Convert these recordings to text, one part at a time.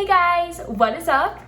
Hey guys, what is up?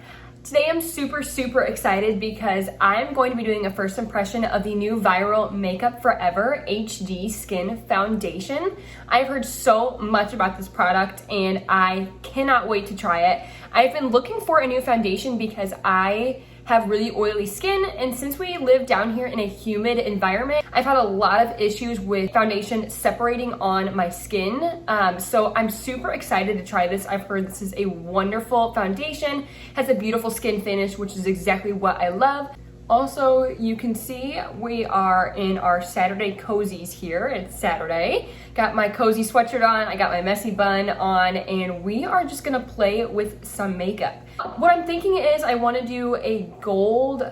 Today I'm super excited because I'm going to be doing a first impression of the new viral Makeup Forever HD Skin Foundation. I've heard so much about this product and I cannot wait to try it. I've been looking for a new foundation because I have really oily skin, and since we live down here in a humid environment, I've had a lot of issues with foundation separating on my skin. So I'm super excited to try this. I've heard this is a wonderful foundation, has a beautiful skin finish, which is exactly what I love. Also, you can see we are in our Saturday cozies here. It's Saturday. Got my cozy sweatshirt on, I got my messy bun on, and we are just gonna play with some makeup. What I'm thinking is I wanna do a gold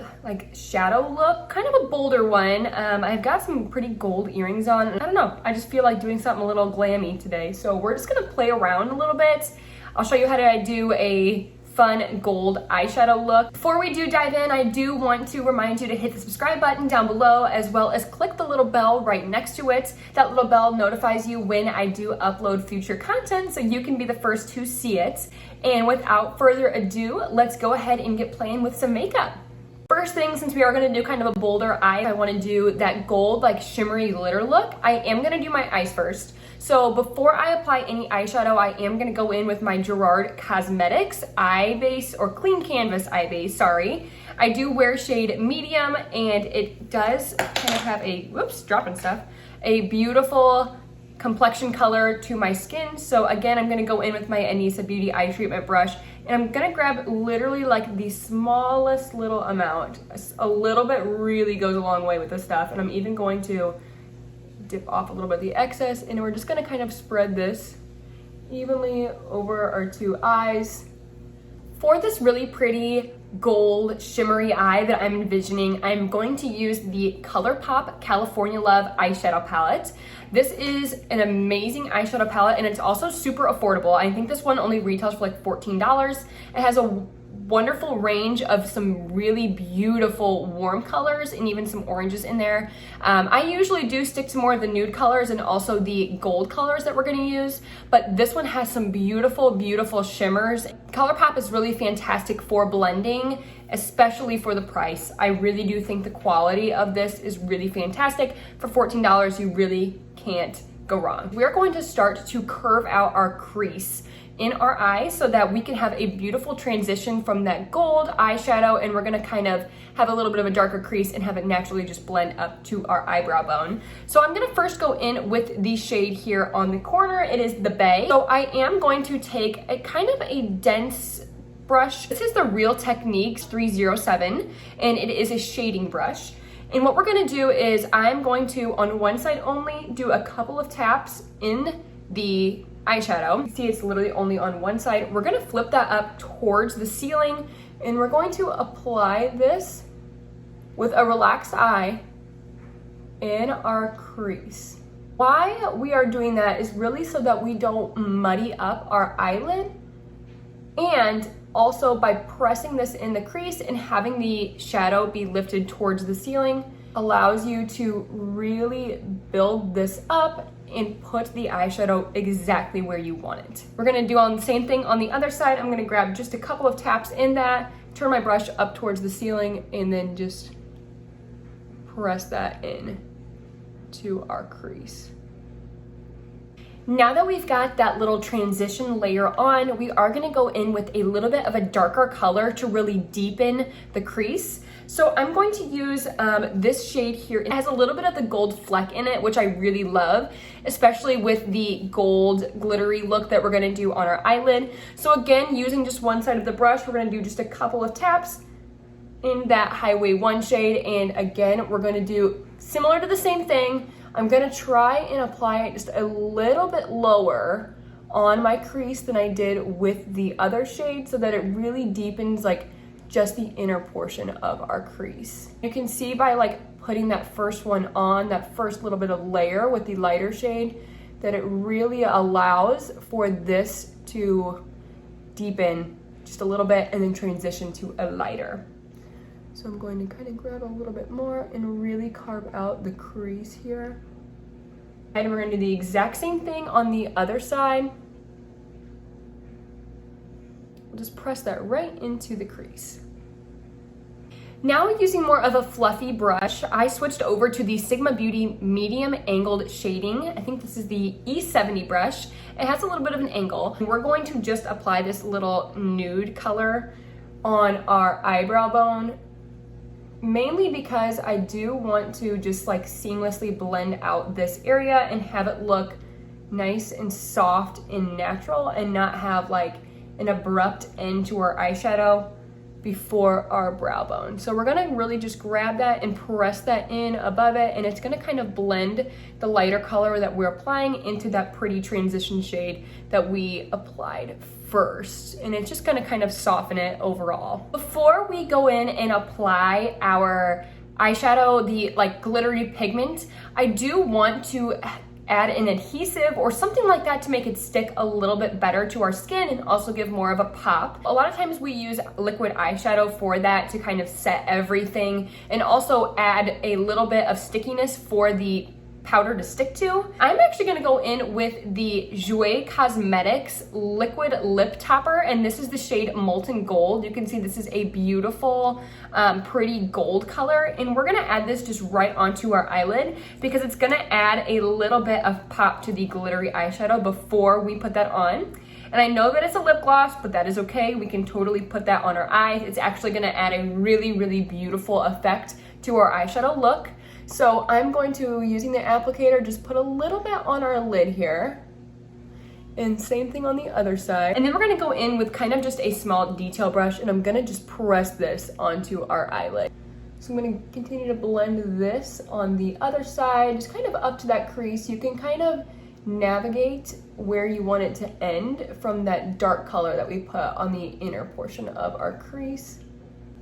shadow look, kind of a bolder one. I've got some pretty gold earrings on. I don't know, I just feel like doing something a little glammy today. So we're just gonna play around a little bit. I'll show you how to do a fun gold eyeshadow look. Before we do dive in, I do want to remind you to hit the subscribe button down below, as well as click the little bell right next to it. That little bell notifies you when I do upload future content, so you can be the first to see it. And without further ado, let's go ahead and get playing with some makeup. First thing, since we are gonna do kind of a bolder eye, I wanna do that gold, shimmery glitter look. I am gonna do my eyes first. So before I apply any eyeshadow, I am gonna go in with my Gerard Cosmetics eye base, or clean canvas eye base, sorry. I do wear shade medium, and it does kind of have a, whoops, dropping stuff, a beautiful complexion color to my skin. So again, I'm gonna go in with my Anissa Beauty eye treatment brush, and I'm gonna grab literally the smallest little amount. A little bit really goes a long way with this stuff, and I'm even going to dip off a little bit of the excess, and we're just gonna kind of spread this evenly over our two eyes. For this really pretty gold shimmery eye that I'm envisioning, I'm going to use the Colourpop California Love eyeshadow palette. This is an amazing eyeshadow palette, and it's also super affordable. I think this one only retails for $14. It has a wonderful range of some really beautiful warm colors and even some oranges in there. I usually do stick to more of the nude colors and also the gold colors that we're gonna use, but this one has some beautiful shimmers. Colourpop is really fantastic for blending, especially for the price. I really do think the quality of this is really fantastic. For $14, you really can't go wrong. We're going to start to curve out our crease in our eyes so that we can have a beautiful transition from that gold eyeshadow, and we're gonna kind of have a little bit of a darker crease and have it naturally just blend up to our eyebrow bone. So I'm gonna first go in with the shade here on the corner. It is the Bay. So I am going to take a kind of a dense brush. This is the Real Techniques 307, and it is a shading brush. And what we're gonna do is I'm going to, on one side only, do a couple of taps in the eyeshadow. You see it's literally only on one side. We're gonna flip that up towards the ceiling, and we're going to apply this with a relaxed eye in our crease. Why we are doing that is really so that we don't muddy up our eyelid, and also by pressing this in the crease and having the shadow be lifted towards the ceiling allows you to really build this up and put the eyeshadow exactly where you want it. We're gonna do on the same thing on the other side. I'm gonna grab just a couple of taps in that, turn my brush up towards the ceiling, and then just press that in to our crease. Now that we've got that little transition layer on, we are gonna go in with a little bit of a darker color to really deepen the crease. So I'm going to use this shade here. It has a little bit of the gold fleck in it, which I really love, especially with the gold glittery look that we're gonna do on our eyelid. So again, using just one side of the brush, we're gonna do just a couple of taps in that Highway 1 shade. And again, we're gonna do similar to the same thing. I'm gonna try and apply it just a little bit lower on my crease than I did with the other shade, so that it really deepens just the inner portion of our crease. You can see by putting that first one on, that first little bit of layer with the lighter shade, that it really allows for this to deepen just a little bit and then transition to a lighter. So I'm going to kind of grab a little bit more and really carve out the crease here. And we're gonna do the exact same thing on the other side. We'll just press that right into the crease. Now using more of a fluffy brush, I switched over to the Sigma Beauty medium angled shading. I think this is the E70 brush. It has a little bit of an angle. We're going to just apply this little nude color on our eyebrow bone, mainly because I do want to just like seamlessly blend out this area and have it look nice and soft and natural and not have like an abrupt end to our eyeshadow before our brow bone. So we're gonna really just grab that and press that in above it, and it's gonna kind of blend the lighter color that we're applying into that pretty transition shade that we applied first. And it's just gonna kind of soften it overall. Before we go in and apply our eyeshadow, the like glittery pigment, I do want to add an adhesive or something like that to make it stick a little bit better to our skin and also give more of a pop. A lot of times we use liquid eyeshadow for that to kind of set everything and also add a little bit of stickiness for the powder to stick to. I'm actually gonna go in with the Jouer Cosmetics liquid lip topper, and this is the shade Molten Gold. You can see this is a beautiful, pretty gold color, and we're gonna add this just right onto our eyelid because it's gonna add a little bit of pop to the glittery eyeshadow before we put that on. And I know that it's a lip gloss, but that is okay. We can totally put that on our eyes. It's actually gonna add a really, really beautiful effect to our eyeshadow look. So I'm going to, using the applicator, just put a little bit on our lid here. And same thing on the other side. And then we're gonna go in with kind of just a small detail brush, and I'm gonna just press this onto our eyelid. So I'm gonna continue to blend this on the other side, just kind of up to that crease. You can kind of navigate where you want it to end from that dark color that we put on the inner portion of our crease.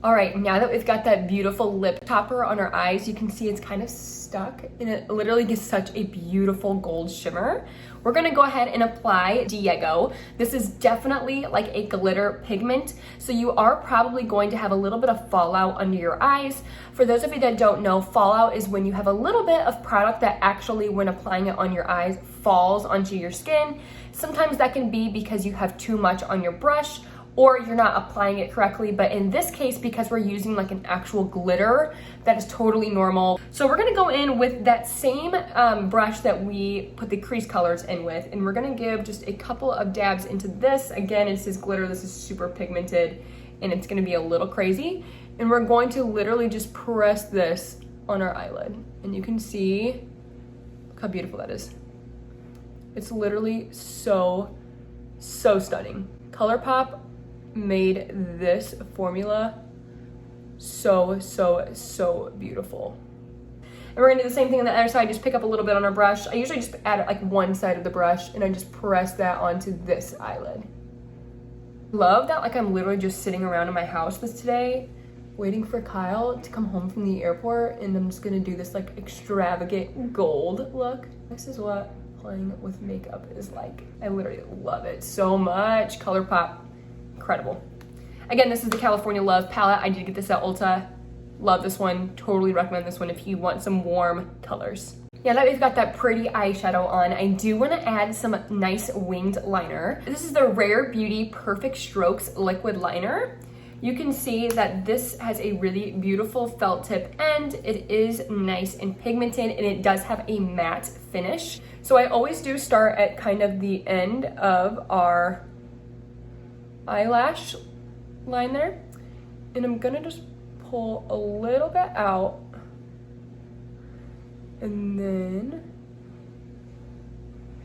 All right, now that we've got that beautiful lip topper on our eyes, you can see it's kind of stuck and it literally gives such a beautiful gold shimmer. We're gonna go ahead and apply Diego. This is definitely like a glitter pigment, so you are probably going to have a little bit of fallout under your eyes. For those of you that don't know, fallout is when you have a little bit of product that actually, when applying it on your eyes, falls onto your skin. Sometimes that can be because you have too much on your brush, or you're not applying it correctly, but in this case, because we're using like an actual glitter, that is totally normal. So we're gonna go in with that same brush that we put the crease colors in with, and we're gonna give just a couple of dabs into this. Again, it says glitter, this is super pigmented, and it's gonna be a little crazy. And we're going to literally just press this on our eyelid. And you can see, look how beautiful that is. It's literally so, so stunning. Colourpop made this formula so, so, so beautiful. And we're gonna do the same thing on the other side, just pick up a little bit on our brush. I usually just add like one side of the brush and I just press that onto this eyelid. Love that, like I'm literally just sitting around in my house today, waiting for Kyle to come home from the airport, and I'm just gonna do this like extravagant gold look. This is what playing with makeup is like. I literally love it so much. Colourpop, incredible. Again, this is the California Love palette. I did get this at Ulta. Love this one. Totally recommend this one if you want some warm colors. Now that we've got that pretty eyeshadow on, I do want to add some nice winged liner. This is the Rare Beauty Perfect Strokes liquid liner. You can see that this has a really beautiful felt tip and it is nice and pigmented, and it does have a matte finish. So I always do start at kind of the end of our eyelash line there, and I'm gonna just pull a little bit out, and then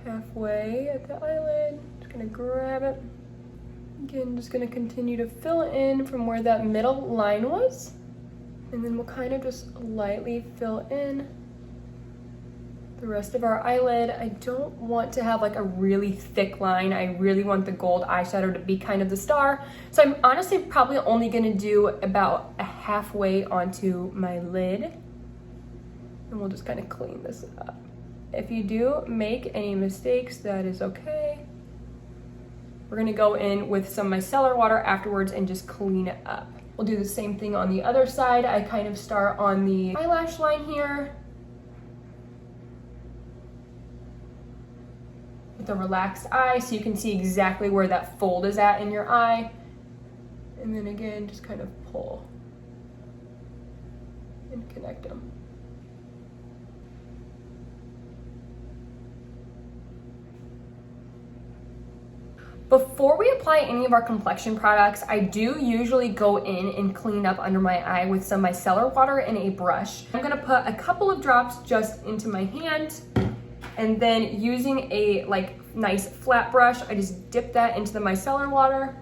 halfway at the eyelid, just gonna grab it. Again, just gonna continue to fill it in from where that middle line was, and then we'll kind of just lightly fill in the rest of our eyelid. I don't want to have like a really thick line. I really want the gold eyeshadow to be kind of the star. So I'm honestly probably only gonna do about a halfway onto my lid, and we'll just kind of clean this up. If you do make any mistakes, that is okay. We're gonna go in with some micellar water afterwards and just clean it up. We'll do the same thing on the other side. I kind of start on the eyelash line here with a relaxed eye, so you can see exactly where that fold is at in your eye. And then again, just kind of pull and connect them. Before we apply any of our complexion products, I do usually go in and clean up under my eye with some micellar water and a brush. I'm gonna put a couple of drops just into my hand, and then using a nice flat brush, I just dip that into the micellar water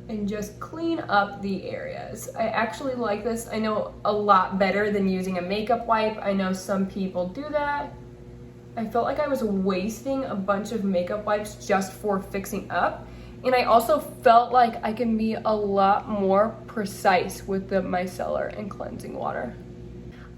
and just clean up the areas. I actually like this. I know a lot better than using a makeup wipe. I know some people do that. I felt like I was wasting a bunch of makeup wipes just for fixing up. And I also felt like I can be a lot more precise with the micellar and cleansing water.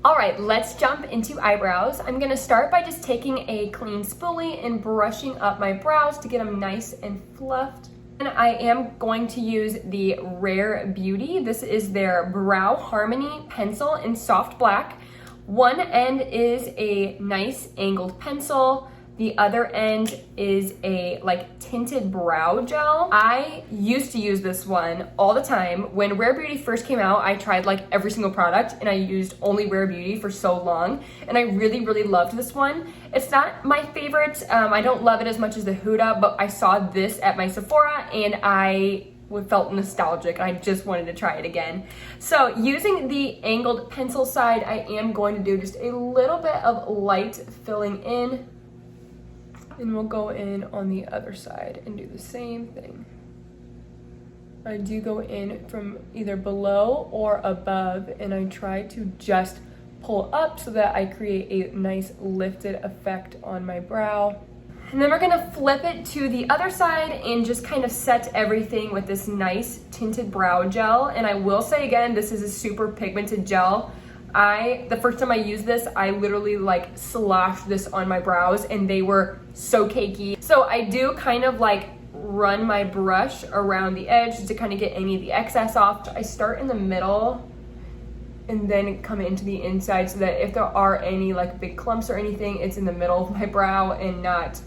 All right, let's jump into eyebrows. I'm gonna start by just taking a clean spoolie and brushing up my brows to get them nice and fluffed. And I am going to use the Rare Beauty. This is their Brow Harmony pencil in soft black. One end is a nice angled pencil. The other end is a tinted brow gel. I used to use this one all the time. When Rare Beauty first came out, I tried every single product and I used only Rare Beauty for so long. And I really, really loved this one. It's not my favorite. I don't love it as much as the Huda, but I saw this at my Sephora and I felt nostalgic. I just wanted to try it again. So using the angled pencil side, I am going to do just a little bit of light filling in, and we'll go in on the other side and do the same thing. I do go in from either below or above, and I try to just pull up so that I create a nice lifted effect on my brow. And then we're gonna flip it to the other side and just kind of set everything with this nice tinted brow gel. And I will say again, this is a super pigmented gel. The first time I used this, I literally sloshed this on my brows and they were so cakey. So I do kind of run my brush around the edge to kind of get any of the excess off. I start in the middle and then come into the inside so that if there are any big clumps or anything, it's in the middle of my brow and not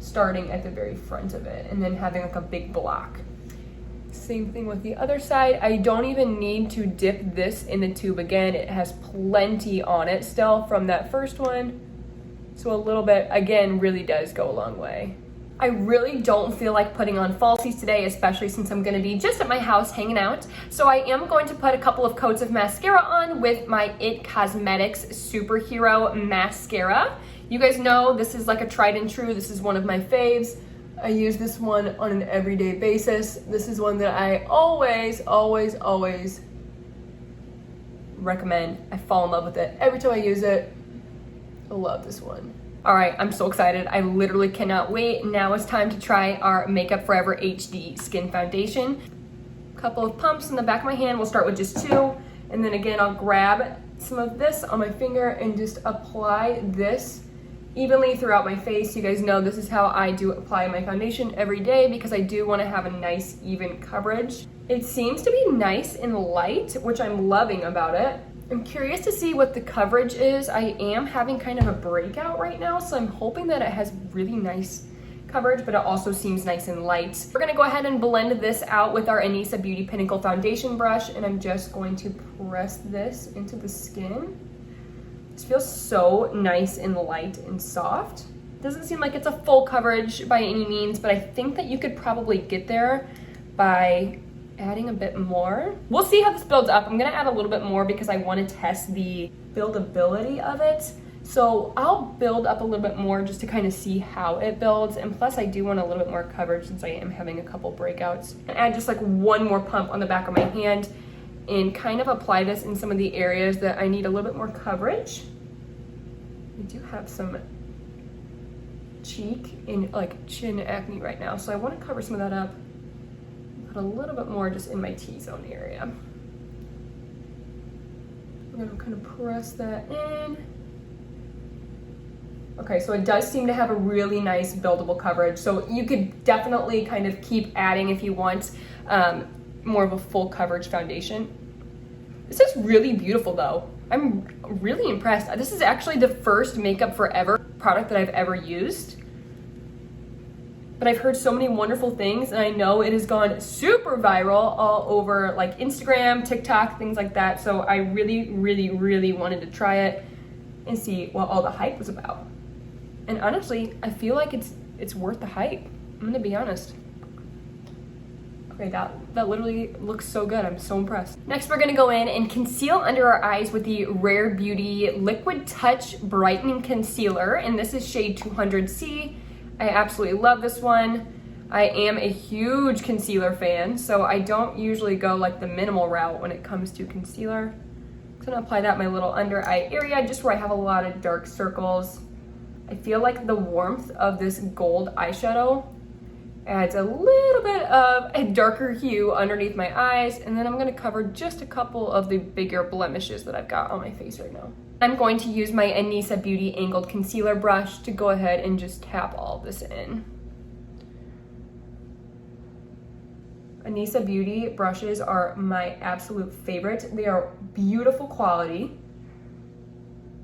starting at the very front of it and then having a big block. Same thing with the other side. I don't even need to dip this in the tube again. It has plenty on it still from that first one. So a little bit, again, really does go a long way. I really don't feel like putting on falsies today, especially since I'm gonna be just at my house hanging out. So I am going to put a couple of coats of mascara on with my IT Cosmetics Superhero Mascara. You guys know this is a tried and true. This is one of my faves. I use this one on an everyday basis. This is one that I always, always, always recommend. I fall in love with it every time I use it. I love this one. All right, I'm so excited. I literally cannot wait. Now it's time to try our Makeup Forever HD Skin Foundation. A couple of pumps in the back of my hand. We'll start with just two. And then again, I'll grab some of this on my finger and just apply this evenly throughout my face. You guys know this is how I do apply my foundation every day because I do want to have a nice even coverage. It seems to be nice and light, which I'm loving about it. I'm curious to see what the coverage is. I am having kind of a breakout right now, so I'm hoping that it has really nice coverage, but it also seems nice and light. We're gonna go ahead and blend this out with our Anisa Beauty Pinnacle foundation brush, and I'm just going to press this into the skin. This feels so nice and light and soft. Doesn't seem like it's a full coverage by any means, but I think that you could probably get there by adding a bit more. We'll see how this builds up. I'm gonna add a little bit more because I want to test the buildability of it. So I'll build up a little bit more just to kind of see how it builds. And plus I do want a little bit more coverage since I am having a couple breakouts. And add just one more pump on the back of my hand and kind of apply this in some of the areas that I need a little bit more coverage. I do have some cheek and chin acne right now, so I want to cover some of that up. Put a little bit more just in my T-zone area. I'm gonna kind of press that in. Okay, so it does seem to have a really nice buildable coverage. So you could definitely kind of keep adding if you want more of a full coverage foundation. This is really beautiful though. I'm really impressed. This is actually the first Makeup Forever product that I've ever used. but I've heard so many wonderful things, and I know it has gone super viral all over like Instagram, TikTok, things like that. So I really, really, really wanted to try it and see what all the hype was about. And honestly, I feel like it's worth the hype. I'm gonna be honest. Okay, that literally looks so good. I'm so impressed. Next, we're gonna go in and conceal under our eyes with the Rare Beauty Liquid Touch Brightening Concealer, and this is shade 200C. I absolutely love this one. I am a huge concealer fan, so I don't usually go like the minimal route when it comes to concealer. I'm gonna apply that in my little under eye area, just where I have a lot of dark circles. I feel like the warmth of this gold eyeshadow adds a little bit of a darker hue underneath my eyes, and then I'm gonna cover just a couple of the bigger blemishes that I've got on my face right now. I'm going to use my Anisa Beauty Angled Concealer Brush to go ahead and just tap all this in. Anisa Beauty brushes are my absolute favorite. They are beautiful quality.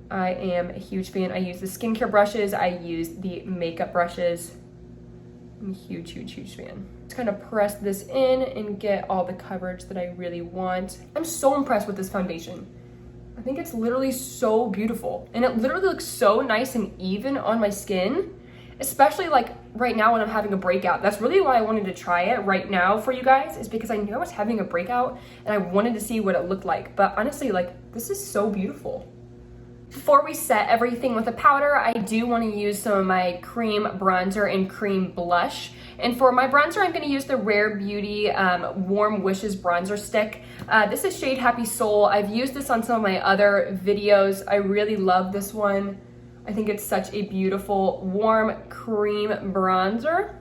I am a huge fan. I use the skincare brushes, I use the makeup brushes. I'm a huge, huge, huge fan. Just kind of press this in and get all the coverage that I really want. I'm so impressed with this foundation. I think it's literally so beautiful, and it literally looks so nice and even on my skin, especially like right now when I'm having a breakout. That's really why I wanted to try it right now for you guys, is because I knew I was having a breakout and I wanted to see what it looked like. But honestly, like, this is so beautiful. Before we set everything with a powder, I do want to use some of my cream bronzer and cream blush. And for my bronzer, I'm going to use the Rare Beauty Warm Wishes bronzer stick. This is shade Happy Soul. I've used this on some of my other videos. I really love this one. I think it's such a beautiful warm cream bronzer.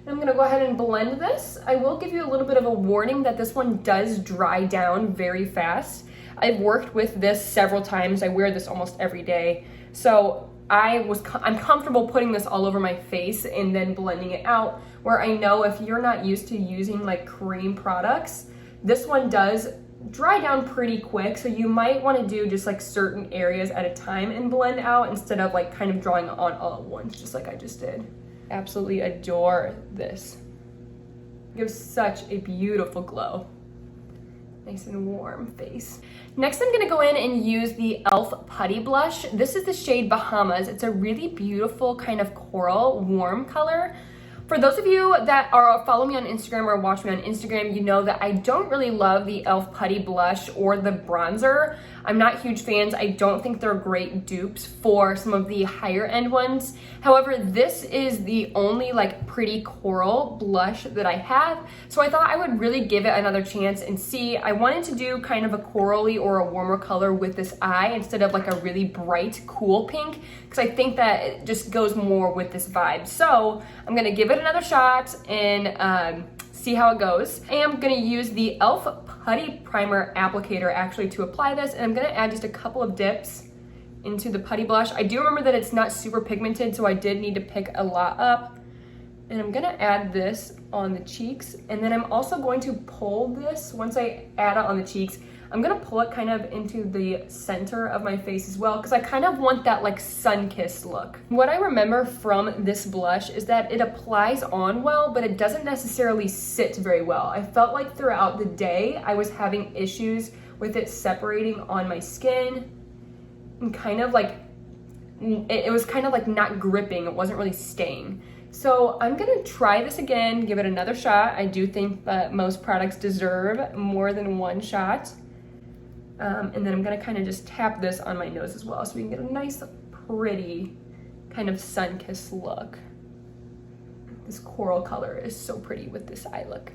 I'm going to go ahead and blend this. I will give you a little bit of a warning that this one does dry down very fast. I've worked with this several times. I wear this almost every day. So I'm comfortable putting this all over my face and then blending it out, where I know if you're not used to using like cream products, this one does dry down pretty quick. So you might want to do just like certain areas at a time and blend out instead of like kind of drawing on all at once, just like I just did. Absolutely adore this. It gives such a beautiful glow. Nice and warm face. Next, I'm gonna go in and use the E.L.F. Putty Blush. This is the shade Bahamas. It's a really beautiful kind of coral warm color. For those of you that are following me on Instagram or watch me on Instagram, you know that I don't really love the E.L.F. Putty Blush or the bronzer. I'm not huge fans. I don't think they're great dupes for some of the higher end ones. However, this is the only like pretty coral blush that I have. So I thought I would really give it another chance and see. I wanted to do kind of a corally or a warmer color with this eye instead of like a really bright, cool pink, because I think that it just goes more with this vibe. So I'm gonna give it another shot and see how it goes. And I'm gonna use the E.L.F. Putty Primer Applicator actually to apply this, and I'm gonna add just a couple of dips into the putty blush. I do remember that it's not super pigmented, so I did need to pick a lot up. And I'm gonna add this on the cheeks, and then I'm also going to pull this, once I add it on the cheeks, I'm gonna pull it kind of into the center of my face as well, because I kind of want that like sun-kissed look. What I remember from this blush is that it applies on well, but it doesn't necessarily sit very well. I felt like throughout the day, I was having issues with it separating on my skin, and kind of like, it was kind of like not gripping, it wasn't really staying. So I'm gonna try this again, give it another shot. I do think that most products deserve more than one shot. And then I'm gonna kind of just tap this on my nose as well so we can get a nice, pretty kind of sun-kissed look. This coral color is so pretty with this eye look.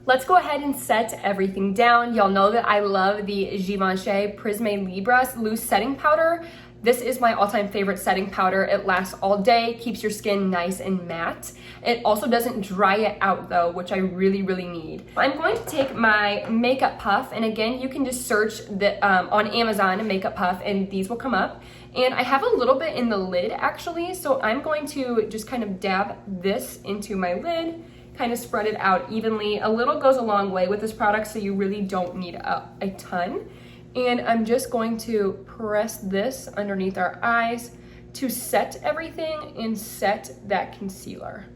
Let's go ahead and set everything down. Y'all know that I love the Givenchy Prisme Libre Loose Setting Powder. This is my all-time favorite setting powder. It lasts all day, keeps your skin nice and matte. It also doesn't dry it out though, which I really, really need. I'm going to take my makeup puff, and again, you can just search on Amazon makeup puff and these will come up. And I have a little bit in the lid actually, so I'm going to just kind of dab this into my lid, kind of spread it out evenly. A little goes a long way with this product, so you really don't need a ton. And I'm just going to press this underneath our eyes, to set everything and set that concealer.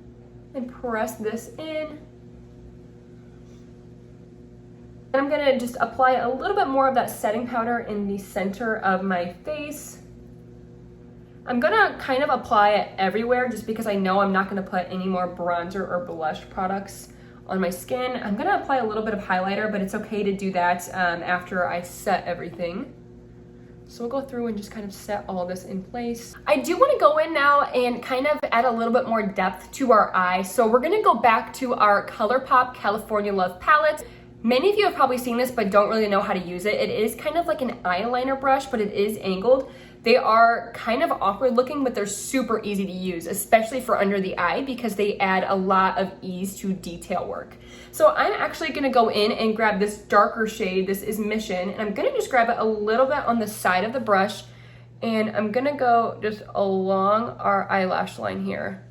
And press this in. And I'm gonna just apply a little bit more of that setting powder in the center of my face. I'm gonna kind of apply it everywhere just because I know I'm not gonna put any more bronzer or blush products on my skin. I'm gonna apply a little bit of highlighter, but it's okay to do that after I set everything. So we'll go through and just kind of set all this in place. I do wanna go in now and kind of add a little bit more depth to our eye. So we're gonna go back to our Colourpop California Love palette. Many of you have probably seen this but don't really know how to use it. It is kind of like an eyeliner brush, but it is angled. They are kind of awkward looking, but they're super easy to use, especially for under the eye because they add a lot of ease to detail work. So I'm actually gonna go in and grab this darker shade. This is Mission, and I'm gonna just grab it a little bit on the side of the brush, and I'm gonna go just along our eyelash line here.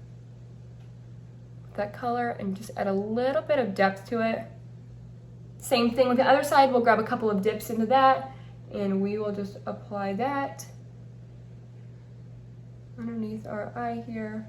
That color, and just add a little bit of depth to it. Same thing with the other side. We'll grab a couple of dips into that, and we will just apply that underneath our eye here.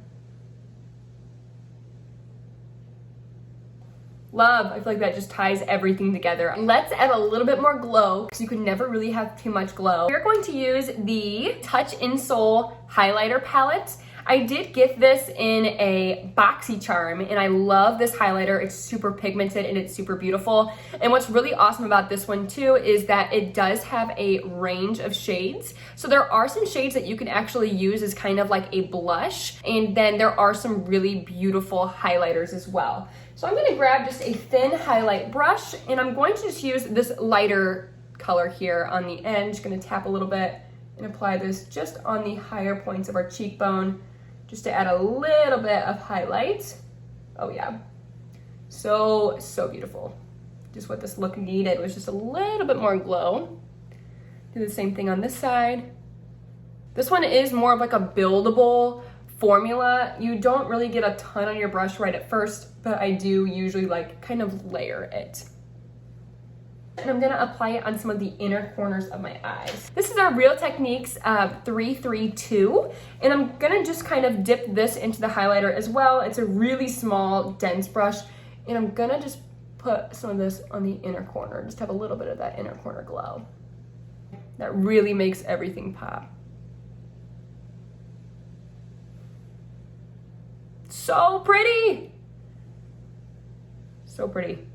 Love, I feel like that just ties everything together. Let's add a little bit more glow because you can never really have too much glow. We're going to use the Touch in Soul highlighter palette. I did get this in a BoxyCharm, and I love this highlighter. It's super pigmented and it's super beautiful. And what's really awesome about this one too is that it does have a range of shades. So there are some shades that you can actually use as kind of like a blush, and then there are some really beautiful highlighters as well. So I'm gonna grab just a thin highlight brush, and I'm going to just use this lighter color here on the end. Just gonna tap a little bit and apply this just on the higher points of our cheekbone, just to add a little bit of highlight. Oh yeah, so beautiful. Just what this look needed was just a little bit more glow. Do the same thing on this side. This one is more of like a buildable formula. You don't really get a ton on your brush right at first, but I do usually like kind of layer it. And I'm gonna apply it on some of the inner corners of my eyes. This is our Real Techniques 332, and I'm gonna just kind of dip this into the highlighter as well. It's a really small, dense brush, and I'm gonna just put some of this on the inner corner, just have a little bit of that inner corner glow. That really makes everything pop. So pretty! So pretty.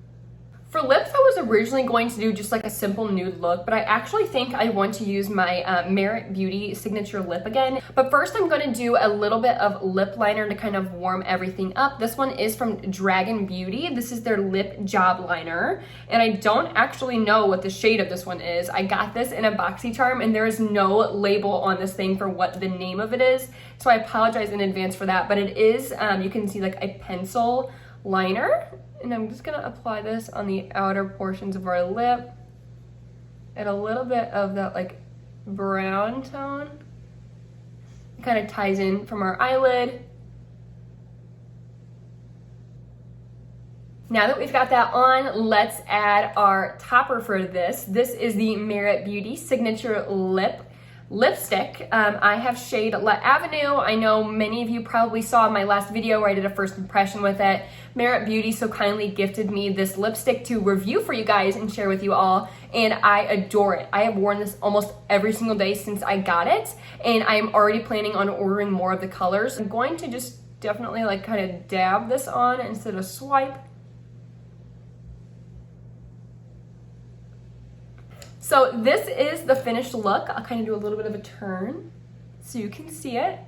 For lips, I was originally going to do just like a simple nude look, but I actually think I want to use my Merit Beauty signature lip again. But first I'm gonna do a little bit of lip liner to kind of warm everything up. This one is from Dragun Beauty. This is their lip job liner, and I don't actually know what the shade of this one is. I got this in a BoxyCharm, and there is no label on this thing for what the name of it is, so I apologize in advance for that, but it is, you can see like a pencil liner. And I'm just gonna apply this on the outer portions of our lip. Add a little bit of that like brown tone. It kind of ties in from our eyelid. Now that we've got that on, let's add our topper for this. This is the Merit Beauty Signature Lipstick. I have shade La Avenue. I know many of you probably saw my last video where I did a first impression with it. Merit Beauty so kindly gifted me this lipstick to review for you guys and share with you all, and I adore it. I have worn this almost every single day since I got it, and I am already planning on ordering more of the colors. I'm going to just definitely like kind of dab this on instead of swipe. So this is the finished look. I'll kind of do a little bit of a turn so you can see it.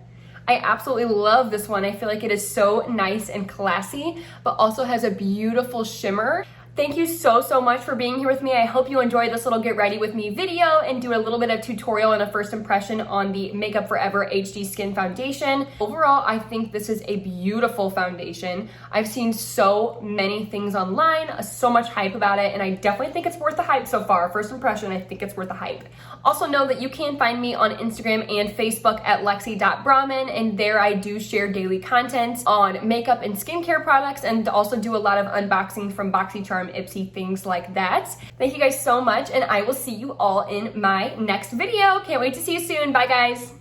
I absolutely love this one. I feel like it is so nice and classy, but also has a beautiful shimmer. Thank you so much for being here with me. I hope you enjoyed this little get ready with me video and do a little bit of tutorial and a first impression on the Makeup Forever HD Skin Foundation. Overall, I think this is a beautiful foundation. I've seen so many things online, so much hype about it, and I definitely think it's worth the hype so far. First impression, I think it's worth the hype. Also know that you can find me on Instagram and Facebook at lexi.brahman, and there I do share daily content on makeup and skincare products, and also do a lot of unboxing from BoxyCharm, Ipsy, things like that. Thank you guys so much, and I will see you all in my next video. Can't wait to see you soon. Bye guys.